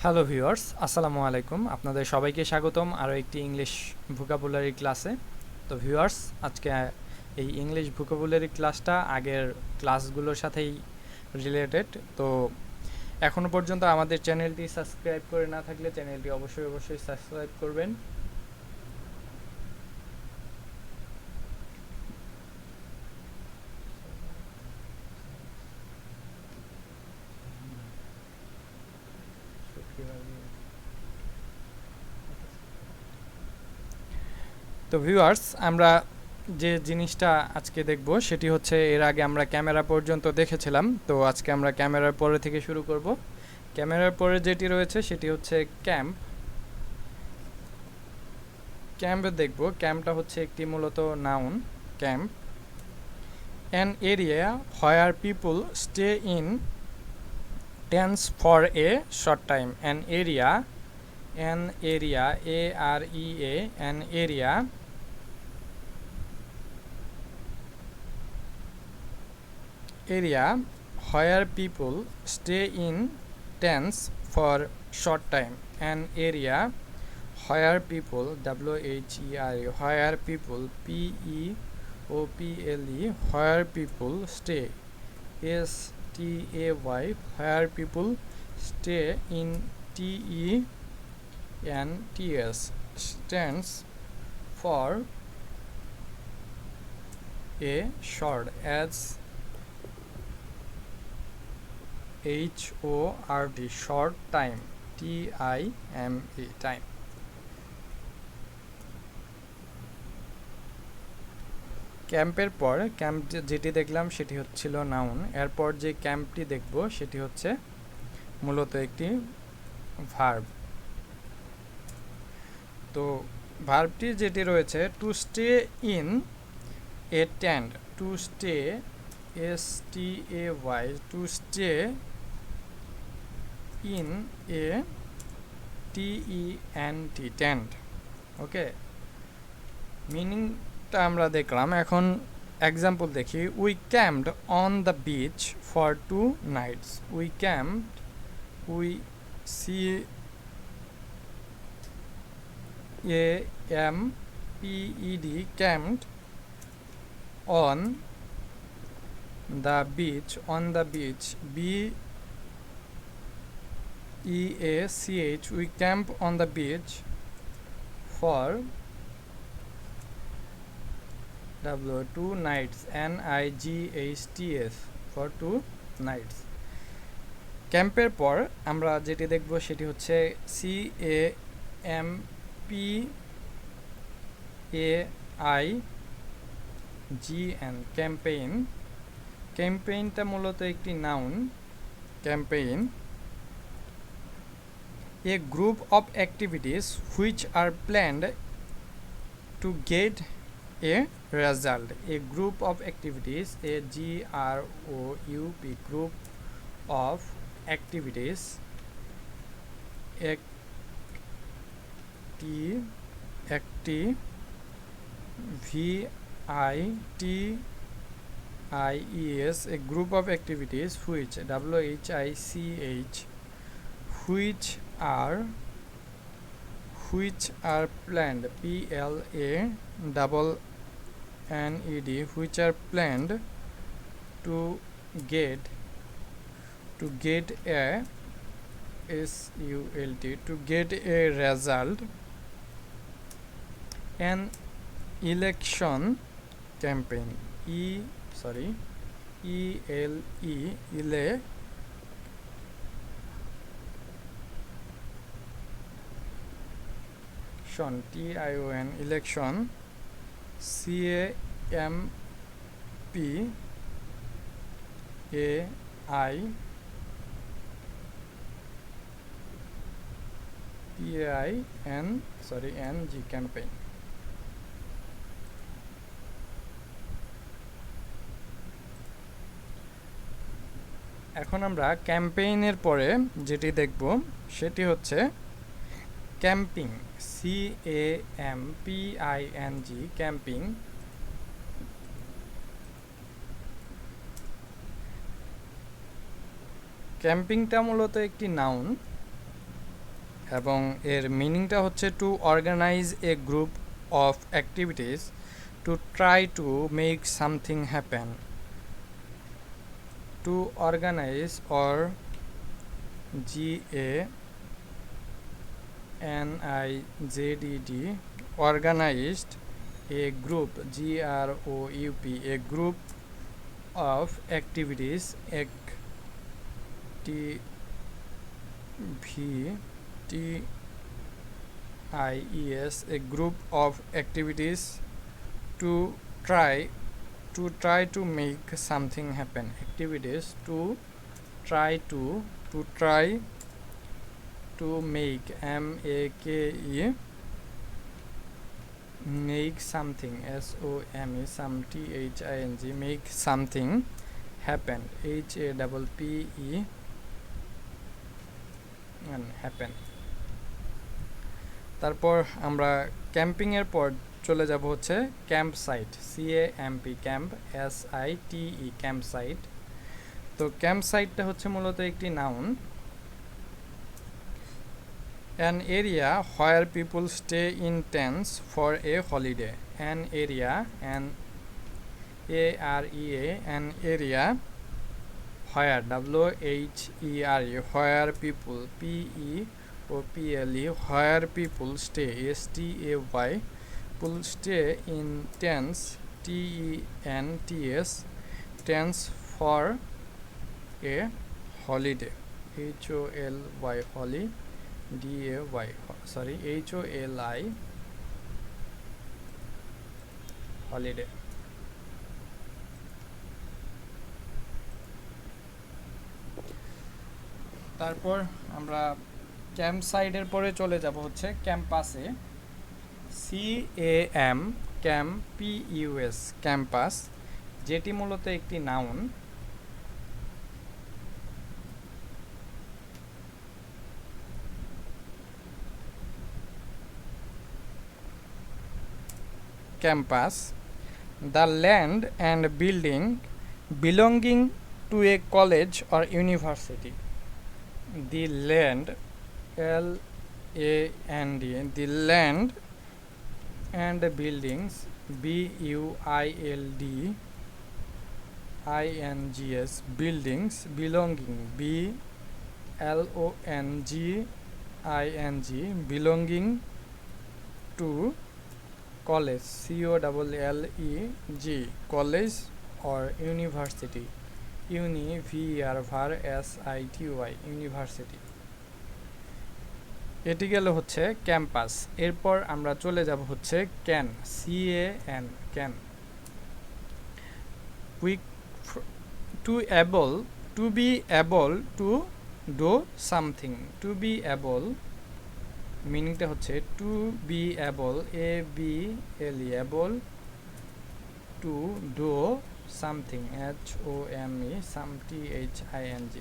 Hello viewers, আসসালামু আলাইকুম। আপনাদের সবাইকে স্বাগতম আরও একটি ইংলিশ ভোকাবুলারি ক্লাসে। তো ভিউয়ার্স, আজকে এই ইংলিশ ভোকাবুলারি ক্লাসটা আগের ক্লাসগুলোর সাথেই রিলেটেড। তো এখনও পর্যন্ত আমাদের চ্যানেলটি সাবস্ক্রাইব করে না থাকলে চ্যানেলটি অবশ্যই সাবস্ক্রাইব করবেন। তো ভিউয়ার্স, আমরা যে জিনিসটা আজকে দেখব সেটি হচ্ছে, এর আগে আমরা ক্যামেরা পর্যন্ত দেখেছিলাম। তো আজকে আমরা ক্যামেরার পরে থেকে শুরু করব। ক্যামেরার পরে যেটি রয়েছে সেটি হচ্ছে ক্যাম্প। ক্যাম্পে দেখব, ক্যাম্পটা হচ্ছে একটি মূলত noun. Camp, an area where people stay in tents for a short time. An area, A-R-E-A, an area where people stay in tents for short time. An area where people, W-H-E-R-E, where people, P-E-O-P-L-E, where people stay, S-T-A-Y, where people stay in, T-E-N-T-S, stands for a short, S-H-O-R-T, short time, T-I-M-E, time. ক্যাম্পের পর camp যেটি দেখলাম সেটি হচ্ছিল noun. এরপর যে ক্যাম্পটি দেখব সেটি হচ্ছে মূলত একটি ভার্ব। তো ভার্বটি যেটি রয়েছে, to stay in a tent, to stay, S-T-A-Y, to stay in a, T-E-N-T, tent. Okay, মিনিংটা আমরা দেখলাম। এখন এক্সাম্পল দেখি। We camped on the beach for 2 nights. We camped, we C A M P E D, camped, on the beach, on the beach, B E A C H, we camp on the beach for 2 nights, N-I-G-H-T-S, for 2 nights. ক্যাম্পের পর আমরা যেটি দেখব সেটি হচ্ছে CAMPAIGN, campaign. ক্যাম্পেইনটা মূলত একটি noun. Campaign, A group of activities which are planned to get a result. A group of activities, A G R O U P, group of activities, V I T I E S, a group of activities which, W H I C H, which are planned, P L A double NED, which are planned to get a, SULT, to get a result. An election campaign, ELE, TION, election, CAMPAIN, campaign. এখন আমরা ক্যাম্পেইনের পরে যেটি দেখব সেটি হচ্ছে camping, CAMPING, camping. ক্যাম্পিংটা মূলত একটি noun. এবং এর মিনিংটা হচ্ছে to organize a group of activities to try to make something happen. To organize or GANIZED, organized a group, GROUP, a group of activities, ACTIVITIES, a group of activities to try to make something happen. Activities to try to make, MAKE, make something, SOME, SOMETHING, make something happen, HAPPE, and happen। তারপর আমরা camping এর পর চলে যাব হচ্ছে camp site, CAMP, camp SITE, camp site. তো camp সাইটটা হচ্ছে মূলত একটি noun, an area where people stay in tents for a holiday, an area, an AREA, an area where, WHERE, where people, PEOPLE, where people stay, STAY, people stay in tents, TENTS, tents for a holiday, HOLY, holiday, HOLI, holiday। তারপর আমরা camp সাইডের পরে চলে যাব হচ্ছে ক্যাম্পাসে, CAM, camp PUS, campus, যেটি মূলত একটি noun. Campus, the land and building belonging to a college or university. The land, LAND, the land and buildings, BUILDINGS, buildings belonging, BLONGING, belonging to college, COLLEG, college or university, UNIVERSITY, university। এটি গেল হচ্ছে campus. এরপর আমরা চলে যাব হচ্ছে can, CAN, can, to be able to do something, to be able, মিনিংটা হচ্ছে to be able, ABLE, able, to do something, HOME, SOMETHING,